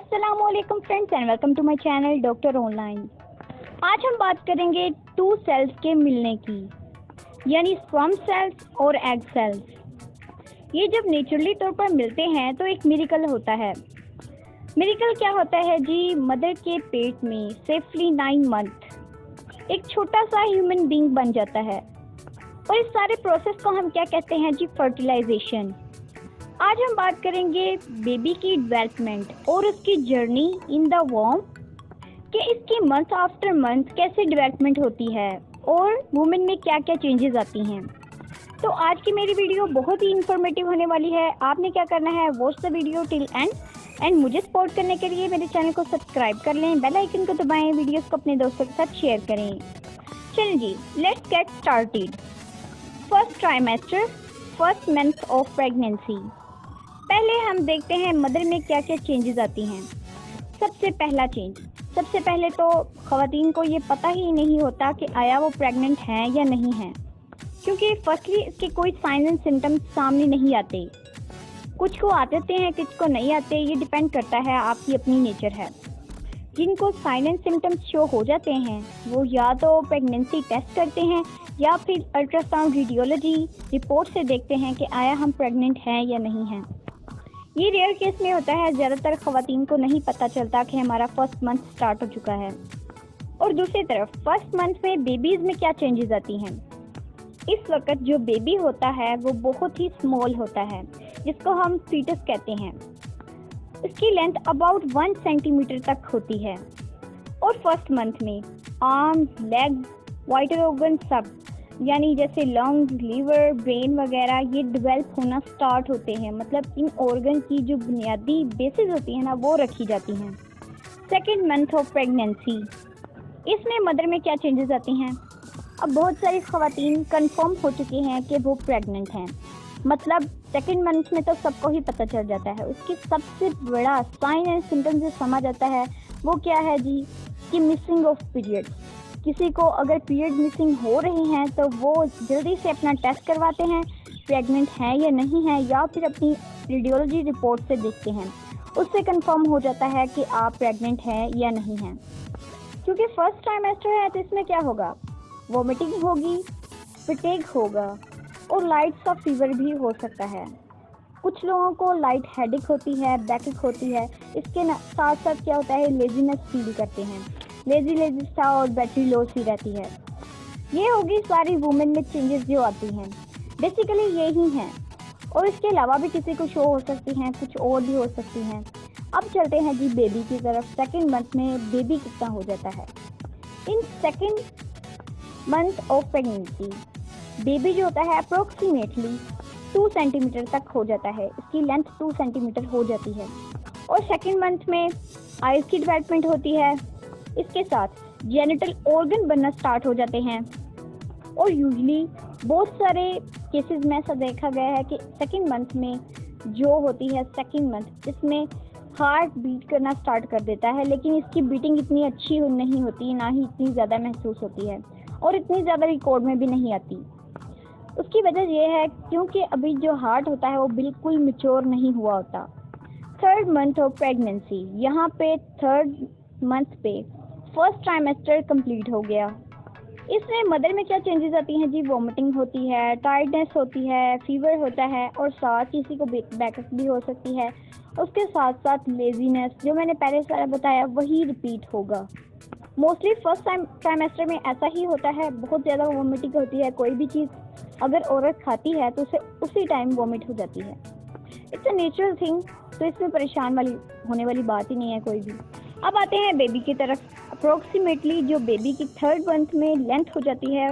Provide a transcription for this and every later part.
अस्सलामुअलैकुम friends and welcome to my channel doctor online. आज हम बात करेंगे टू सेल्स के मिलने की, यानी स्पर्म सेल्स और एग सेल्स। ये जब नेचुरली तौर पर मिलते हैं तो एक मिरेकल होता है। मिरेकल क्या होता है जी? मदर के पेट में सेफली 9 मंथ एक छोटा सा ह्यूमन बीइंग बन जाता है। और इस सारे प्रोसेस को हम क्या कहते हैं जी? फर्टिलाइजेशन। आज हम बात करेंगे बेबी की डेवलपमेंट और उसकी जर्नी इन द वॉर्म, कि इसकी मंथ आफ्टर मंथ कैसे डेवलपमेंट होती है और वुमेन में क्या क्या चेंजेस आती हैं। तो आज की मेरी वीडियो बहुत ही इंफॉर्मेटिव होने वाली है। आपने क्या करना है, watch the video till and मुझे सपोर्ट करने के लिए मेरे चैनल को सब्सक्राइब कर लें, बेल आइकन को दबाएं, वीडियोस को अपने दोस्तों के साथ शेयर करें। चलिए जी, let's get started. First trimester, first month of pregnancy. पहले हम देखते हैं मदर में क्या क्या चेंजेस आती हैं। सबसे पहले तो ख़वातीन को ये पता ही नहीं होता कि आया वो प्रेग्नेंट हैं या नहीं हैं, क्योंकि फर्स्टली इसके कोई साइन एंड सिम्टम्स सामने नहीं आते। कुछ को आते हैं, कुछ को नहीं आते, ये डिपेंड करता है, आपकी अपनी नेचर है। जिनको साइन एंड सिम्टम्स शो हो जाते हैं वो या तो प्रेगनेंसी टेस्ट करते हैं या फिर अल्ट्रासाउंड रेडियोलॉजी रिपोर्ट से देखते हैं कि आया हम प्रेग्नेंट हैं या नहीं हैं। ये रेयर केस में होता है, ज़्यादातर ख़वातीन को नहीं पता चलता कि हमारा फर्स्ट मंथ स्टार्ट हो चुका है। और दूसरी तरफ फर्स्ट मंथ में बेबीज़ में क्या चेंजेस आती हैं। इस वक्त जो बेबी होता है वो बहुत ही स्मॉल होता है, जिसको हम फीटस कहते हैं। इसकी लेंथ अबाउट 1 सेंटीमीटर तक होती है। और फर्स्ट मंथ में आर्म्स, लेग, वाइटल ऑर्गन सब, यानी जैसे लंग्स, लीवर, ब्रेन वगैरह ये डेवलप होना स्टार्ट होते हैं। मतलब इन ऑर्गन की जो बुनियादी बेसिस होती है ना, वो रखी जाती हैं। सेकेंड मंथ ऑफ प्रेगनेंसी, इसमें मदर में क्या चेंजेस आती हैं। अब बहुत सारी ख़वातीन कंफर्म हो चुकी हैं कि वो प्रेग्नेंट हैं। मतलब सेकेंड मंथ में तो सबको ही पता चल जाता है। उसकी सबसे बड़ा साइन एंड सिम्टम जो समझ आता है वो क्या है जी? कि मिसिंग ऑफ पीरियड। किसी को अगर पीरियड मिसिंग हो रही हैं तो वो जल्दी से अपना टेस्ट करवाते हैं, प्रेग्नेंट हैं या नहीं हैं, या फिर अपनी रेडियोलॉजी रिपोर्ट से देखते हैं। उससे कंफर्म हो जाता है कि आप प्रेग्नेंट हैं या नहीं हैं। क्योंकि फर्स्ट ट्राइमेस्टर है तो इसमें क्या होगा? वोमिटिंग होगी, फटीग होगा और लाइट सा फीवर भी हो सकता है। कुछ लोगों को लाइट हेडेक होती है, बैकएक होती है। इसके साथ साथ क्या होता है, लेजीनेस फील करते हैं, लेजी सा और बैटरी लो सी रहती है। ये होगी सारी वुमेन में चेंजेस जो आती हैं। बेसिकली यही हैं, और इसके अलावा भी किसी को शो हो सकती हैं, कुछ और भी हो सकती हैं। अब चलते हैं जी बेबी की तरफ। सेकेंड मंथ में बेबी कितना हो जाता है। In second month of pregnancy baby जो होता है अप्रोक्सीमेटली 2 सेंटीमीटर तक हो जाता है। इसकी लेंथ 2 सेंटीमीटर हो जाती है। और सेकेंड मंथ में आइज़ की डेवलपमेंट होती है। इसके साथ जेनिटल ऑर्गन बनना स्टार्ट हो जाते हैं। और यूजली बहुत सारे केसेस में ऐसा देखा गया है कि सेकेंड मंथ में जो होती है सेकेंड मंथ, इसमें हार्ट बीट करना स्टार्ट कर देता है, लेकिन इसकी बीटिंग इतनी अच्छी नहीं होती, ना ही इतनी ज़्यादा महसूस होती है और इतनी ज़्यादा रिकॉर्ड में भी नहीं आती। उसकी वजह यह है क्योंकि अभी जो हार्ट होता है वो बिल्कुल मैच्योर नहीं हुआ होता। थर्ड मंथ ऑफ प्रेगनेंसी, यहाँ पे थर्ड मंथ पे फर्स्ट ट्राइमेस्टर कंप्लीट हो गया। इसमें मदर में क्या चेंजेस आती हैं जी? वोमिटिंग होती है, टायर्डनेस होती है, फीवर होता है और साथ किसी को बैकअप भी हो सकती है। उसके साथ साथ लेजीनेस, जो मैंने पहले सारा बताया वही रिपीट होगा। मोस्टली फर्स्ट ट्राइमेस्टर में ऐसा ही होता है, बहुत ज़्यादा वोमिटिंग होती है। कोई भी चीज़ अगर औरत खाती है तो उसे उसी टाइम वोमिट हो जाती है। इट्स अ नेचुरल थिंग, तो इसमें परेशान होने वाली बात ही नहीं है कोई भी। अब आते हैं बेबी की तरफ। अप्रोक्सीमेटली जो बेबी की थर्ड मंथ में लेंथ हो जाती है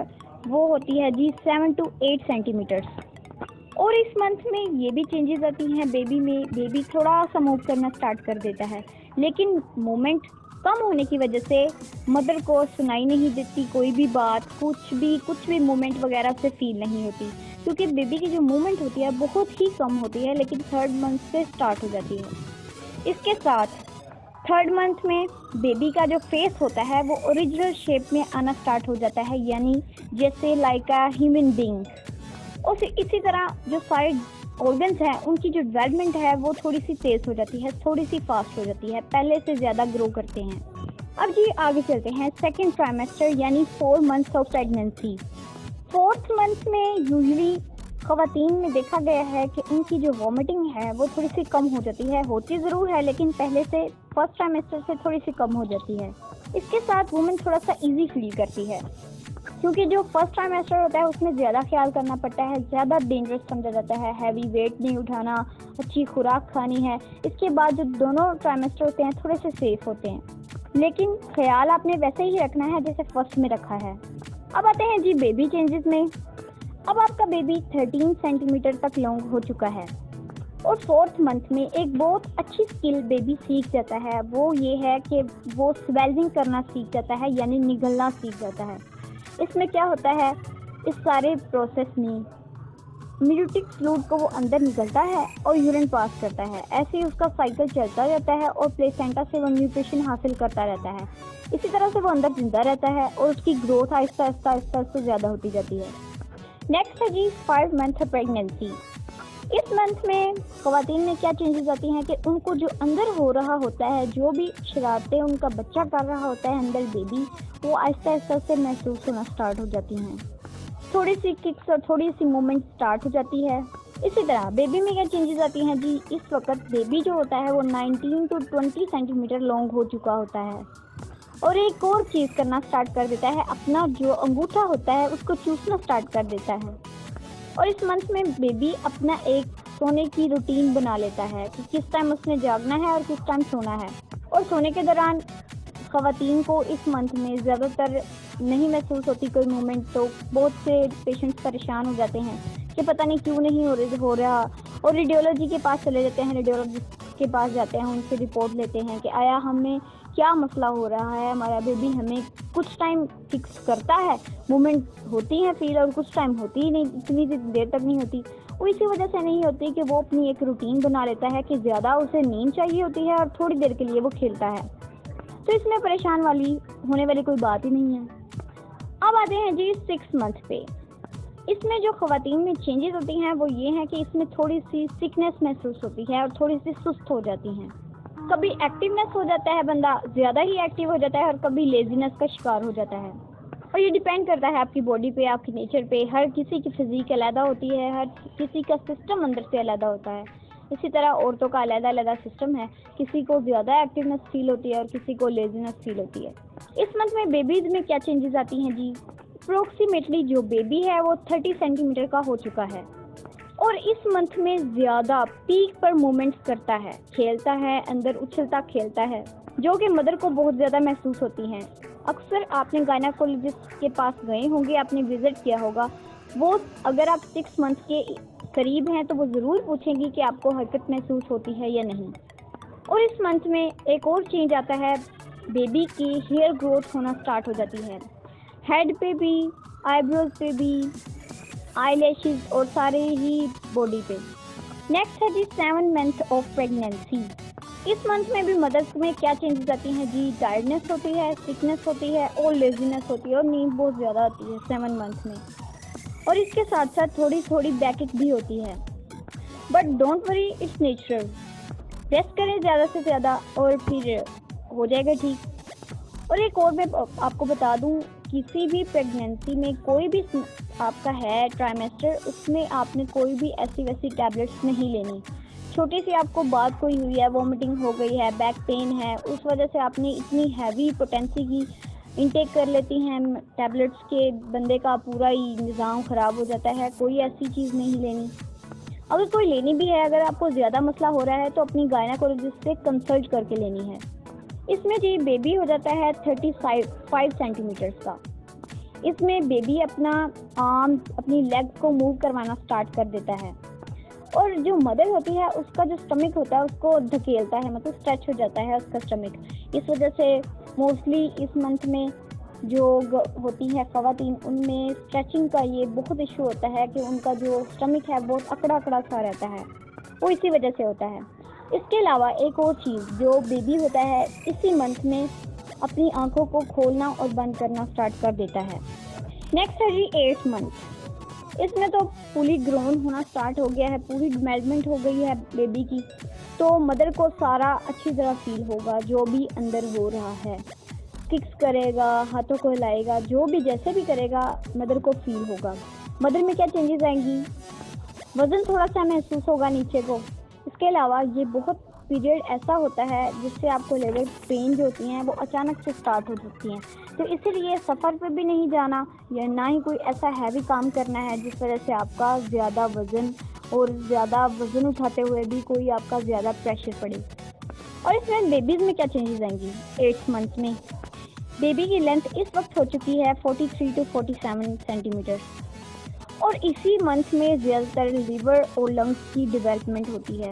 वो होती है जी 7 to 8 सेंटीमीटर्स। और इस मंथ में ये भी चेंजेस आती हैं बेबी में। बेबी थोड़ा सा मूव करना स्टार्ट कर देता है, लेकिन मोमेंट कम होने की वजह से मदर को सुनाई नहीं देती कोई भी बात, कुछ भी मूवमेंट वगैरह से फील नहीं होती, क्योंकि बेबी की जो मूवमेंट होती है बहुत ही कम होती है, लेकिन थर्ड मंथ से स्टार्ट हो जाती है। इसके साथ थर्ड मंथ में बेबी का जो फेस होता है वो ओरिजिनल शेप में आना स्टार्ट हो जाता है, यानी जैसे लाइक अ ह्यूमन बीइंग। और इसी तरह जो सारे ऑर्गन्स हैं उनकी जो डेवलपमेंट है वो थोड़ी सी तेज़ हो जाती है, थोड़ी सी फास्ट हो जाती है, पहले से ज़्यादा ग्रो करते हैं। अब जी आगे चलते हैं सेकेंड ट्राइमेस्टर यानी 4 months of pregnancy. 4th month में यूजुअली ख़वातीन में देखा गया है कि उनकी जो वॉमिटिंग है वो थोड़ी सी कम हो जाती है, होती ज़रूर है लेकिन पहले से फर्स्ट ट्राइमेस्टर से थोड़ी सी कम हो जाती है। इसके साथ वुमेन थोड़ा सा इजी फील करती है क्योंकि जो फर्स्ट ट्राइमेस्टर होता है उसमें ज़्यादा ख्याल करना पड़ता है, ज़्यादा डेंजरस समझा जाता है, हैवी वेट नहीं उठाना, अच्छी खुराक खानी है। इसके बाद जो दोनों ट्राइमेस्टर होते हैं थोड़े से सेफ होते हैं, लेकिन ख्याल आपने वैसे ही रखना है जैसे फर्स्ट में रखा है। अब आते हैं जी बेबी चेंजेस में। अब आपका बेबी 13 सेंटीमीटर तक लॉन्ग हो चुका है और 4th मंथ में एक बहुत अच्छी स्किल बेबी सीख जाता है, वो ये है कि वो स्वेलिंग करना सीख जाता है यानी निगलना सीख जाता है। इसमें क्या होता है, इस सारे प्रोसेस में म्यूटिक फ्लूइड को वो अंदर निकलता है और यूरिन पास करता है, ऐसे ही उसका साइकिल चलता रहता है और प्लेसेंटा से वो न्यूट्रिशन हासिल करता रहता है। इसी तरह से वो अंदर जिंदा रहता है और उसकी ग्रोथ आहिस्ता आहिस्ता आहिस्ता से ज़्यादा होती जाती है। नेक्स्ट है जी 5 मंथ प्रेगनेंसी। इस मंथ में ख़वातीन में क्या चेंजेस आती हैं कि उनको जो अंदर हो रहा होता है, जो भी शरारतें उनका बच्चा कर रहा होता है अंदर बेबी, वो आहिस्ता आहिस्ता से महसूस होना स्टार्ट हो जाती हैं। थोड़ी सी किक्स और थोड़ी सी मूवमेंट स्टार्ट हो जाती है। इसी तरह बेबी में क्या चेंजेस आती हैं जी, इस वक्त बेबी जो होता है वो 19 to 20 सेंटीमीटर लॉन्ग हो चुका होता है और एक और चीज़ करना स्टार्ट कर देता है, अपना जो अंगूठा होता है उसको चूसना स्टार्ट कर देता है। और इस मंथ में बेबी अपना एक सोने की रूटीन बना लेता है कि किस टाइम उसने जागना है और किस टाइम सोना है। और सोने के दौरान ख़वातीन को इस मंथ में ज़्यादातर नहीं महसूस होती कोई मूवमेंट, तो बहुत से पेशेंट्स परेशान हो जाते हैं कि पता नहीं क्यों नहीं हो रहा और रेडियोलॉजी के पास चले जाते हैं। रेडियोलॉजिस्ट के पास जाते हैं, उनसे रिपोर्ट लेते हैं कि आया हमें क्या मसला हो रहा है, हमारा बेबी हमें कुछ टाइम फिक्स करता है, मूवमेंट होती है फील और कुछ टाइम होती ही नहीं, इतनी देर तक नहीं होती। वो इसी वजह से नहीं होती कि वो अपनी एक रूटीन बना लेता है कि ज़्यादा उसे नींद चाहिए होती है और थोड़ी देर के लिए वो खेलता है, तो इसमें परेशान होने वाली कोई बात ही नहीं है। अब आते हैं जी 6 मंथ पे। इसमें जो ख़वातीन में चेंजेस होती हैं वो ये हैं कि इसमें थोड़ी सी सिकनेस महसूस होती है और थोड़ी सी सुस्त हो जाती हैं। कभी एक्टिवनेस हो जाता है, बंदा ज़्यादा ही एक्टिव हो जाता है और कभी लेजीनेस का शिकार हो जाता है। और ये डिपेंड करता है आपकी बॉडी पे, आपके नेचर पे। हर किसी की फिज़ीक अलग होती है, हर किसी का सिस्टम अंदर से अलग होता है। इसी तरह औरतों का अलग सिस्टम है, किसी को ज़्यादा एक्टिवनेस फील होती है और किसी को लेजीनेस फील होती है। इस मंथ में बेबीज़ में क्या चेंजेस आती हैं जी, अप्रोक्सीमेटली जो बेबी है वो 30 सेंटीमीटर का हो चुका है और इस मंथ में ज़्यादा पीक पर मूवमेंट्स करता है, खेलता है, अंदर उछलता खेलता है, जो कि मदर को बहुत ज़्यादा महसूस होती हैं। अक्सर आपने गायनेकोलॉजिस्ट के पास गए होंगे, आपने विज़िट किया होगा, वो अगर आप 6 मंथ के करीब हैं तो वो ज़रूर पूछेंगी कि आपको हरकत महसूस होती है या नहीं। और इस मंथ में एक और चेंज आता है, बेबी की हेयर ग्रोथ होना स्टार्ट हो जाती है, हेड पे भी, आईब्रोज पे भी, आईलैशेस और सारे ही बॉडी पे। नेक्स्ट है जी 7 मंथ ऑफ प्रेगनेंसी। इस मंथ में भी मदर्स में क्या चेंजेस आती हैं जी, टायर्डनेस होती है, सिकनेस होती है और लेजीनेस होती है और नींद बहुत ज़्यादा आती है 7 मंथ में। और इसके साथ साथ थोड़ी थोड़ी बैकएक भी होती है, but don't worry, it's natural. Rest करें ज़्यादा से ज़्यादा और फिर हो जाएगा ठीक। और एक और मैं आपको बता दूं, किसी भी प्रेगनेंसी में कोई भी आपका है ट्राइमेस्टर, उसमें आपने कोई भी ऐसी वैसी टैबलेट्स नहीं लेनी। छोटी सी आपको बात कोई हुई है, वॉमिटिंग हो गई है, बैक पेन है, उस वजह से आपने इतनी हैवी पोटेंसी की इंटेक कर लेती हैं टैबलेट्स के, बंदे का पूरा ही निज़ाम ख़राब हो जाता है। कोई ऐसी चीज़ नहीं लेनी। अगर कोई लेनी भी है, अगर आपको ज़्यादा मसला हो रहा है तो अपनी गायनेकोलॉजिस्ट से कंसल्ट करके लेनी है। इसमें जी बेबी हो जाता है 35 सेंटीमीटर्स का। इसमें बेबी अपना आर्म, अपनी लेग्स को मूव करवाना स्टार्ट कर देता है और जो मदर होती है उसका जो स्टमक होता है उसको धकेलता है, मतलब स्ट्रेच हो जाता है उसका स्टमक। इस वजह से मोस्टली इस मंथ में जो होती है ख़वातीन, उनमें स्ट्रेचिंग का ये बहुत इशू होता है कि उनका जो स्टमक है बहुत अकड़ा अकड़ा सा रहता है, वो इसी वजह से होता है। इसके अलावा एक और चीज़, जो बेबी होता है इसी मंथ में अपनी आंखों को खोलना और बंद करना स्टार्ट कर देता है। नेक्स्ट है जी 8 मंथ। इसमें तो फुली ग्रोन होना स्टार्ट हो गया है, पूरी डेवलपमेंट हो गई है बेबी की, तो मदर को सारा अच्छी तरह फील होगा जो भी अंदर हो रहा है। किक्स करेगा, हाथों को हिलाएगा, जो भी जैसे भी करेगा मदर को फील होगा। मदर में क्या चेंजेस आएंगी? वज़न थोड़ा सा महसूस होगा नीचे को। इसके अलावा ये बहुत पीरियड ऐसा होता है जिससे आपको लेबर पेन जो होती हैं वो अचानक से स्टार्ट हो सकती हैं, तो इसीलिए सफ़र पे भी नहीं जाना या ना ही कोई ऐसा हैवी काम करना है जिस वजह से आपका ज़्यादा वज़न और ज़्यादा वज़न उठाते हुए भी कोई आपका ज़्यादा प्रेशर पड़े। और इसमें बेबीज़ में क्या चेंजेस आएंगी? 8 मंथ में बेबी की लेंथ इस वक्त हो चुकी है 43 to 47 सेंटीमीटर, और इसी मंथ में ज़्यादातर लीवर और लंग्स की डेवलपमेंट होती है।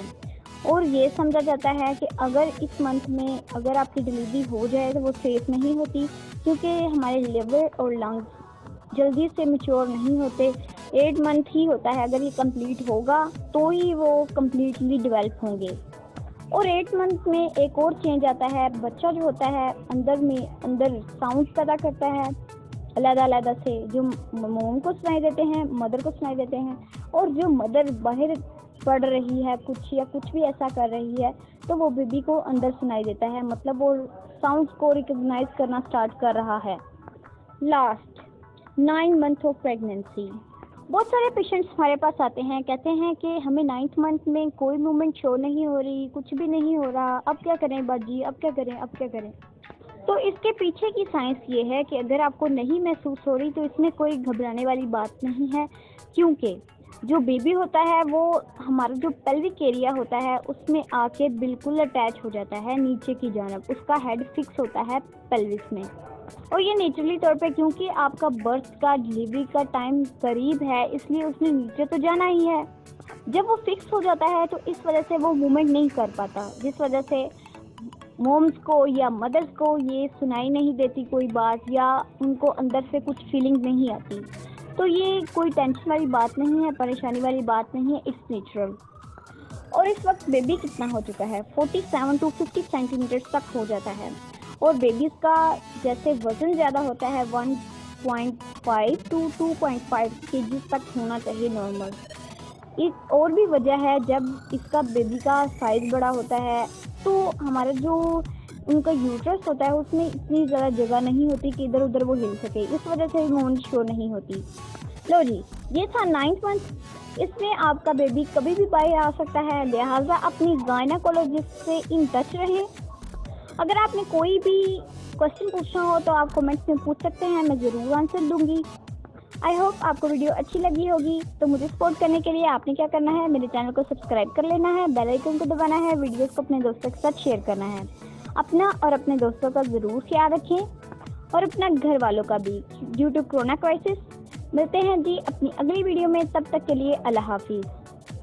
और ये समझा जाता है कि अगर इस मंथ में अगर आपकी डिलीवरी हो जाए तो वो सेफ़ नहीं होती, क्योंकि हमारे लिवर और लंग्स जल्दी से मैच्योर नहीं होते। 8 मंथ ही होता है, अगर ये कंप्लीट होगा तो ही वो कम्प्लीटली डेवलप होंगे। और 8 मंथ में एक और चेंज आता है, बच्चा जो होता है अंदर साउंड पैदा करता है अलग-अलग से, जो मॉम को सुनाई देते हैं, मदर को सुनाई देते हैं, और जो मदर बाहर पढ़ रही है कुछ या कुछ भी ऐसा कर रही है तो वो बेबी को अंदर सुनाई देता है, मतलब वो साउंड्स को रिकॉग्नाइज करना स्टार्ट कर रहा है। Last 9 month of pregnancy. बहुत सारे पेशेंट्स हमारे पास आते हैं, कहते हैं कि हमें 9th मंथ में कोई मूवमेंट शो नहीं हो रही, कुछ भी नहीं हो रहा, अब क्या करें बाजी, अब क्या करें। तो इसके पीछे की साइंस ये है कि अगर आपको नहीं महसूस हो रही तो इसमें कोई घबराने वाली बात नहीं है, क्योंकि जो बेबी होता है वो हमारा जो पेल्विक एरिया होता है उसमें आके बिल्कुल अटैच हो जाता है नीचे की जानब, उसका हेड फिक्स होता है पेल्विस में। और ये नेचुरली तौर पे, क्योंकि आपका बर्थ का डिलीवरी का टाइम करीब है, इसलिए उसने नीचे तो जाना ही है। जब वो फिक्स हो जाता है तो इस वजह से वो मूवमेंट नहीं कर पाता, जिस वजह से मोम्स को या मदर्स को ये सुनाई नहीं देती कोई बात, या उनको अंदर से कुछ फीलिंग नहीं आती। तो ये कोई टेंशन वाली बात नहीं है, परेशानी वाली बात नहीं है, इट्स नेचुरल। और इस वक्त बेबी कितना हो चुका है? 47 to 50 सेंटीमीटर तक हो जाता है। और बेबीज़ का जैसे वज़न ज़्यादा होता है 1.5 to 2.5 kg तक होना चाहिए नॉर्मल। एक और भी वजह है, जब इसका बेबी का साइज़ बड़ा होता है तो हमारा जो उनका यूट्रस होता है उसमें इतनी ज़्यादा जगह नहीं होती कि इधर उधर वो हिल सके, इस वजह से मूवमेंट शो नहीं होती। लो जी, ये था 9th मंथ। इसमें आपका बेबी कभी भी बाहर आ सकता है, लिहाजा अपनी गायनेकोलॉजिस्ट से इन टच रहें। अगर आपने कोई भी क्वेश्चन पूछना हो तो आप कमेंट्स में पूछ सकते हैं, मैं ज़रूर आंसर दूंगी। आई होप आपको वीडियो अच्छी लगी होगी। तो मुझे सपोर्ट करने के लिए आपने क्या करना है, मेरे चैनल को सब्सक्राइब कर लेना है, बेल आइकन को दबाना है, वीडियोस को अपने दोस्तों के साथ शेयर करना है। अपना और अपने दोस्तों का ज़रूर ख्याल रखें, और अपना घर वालों का भी, ड्यू टू कोरोना क्राइसिस। मिलते हैं जी अपनी अगली वीडियो में, तब तक के लिए अल्लाह हाफिज़।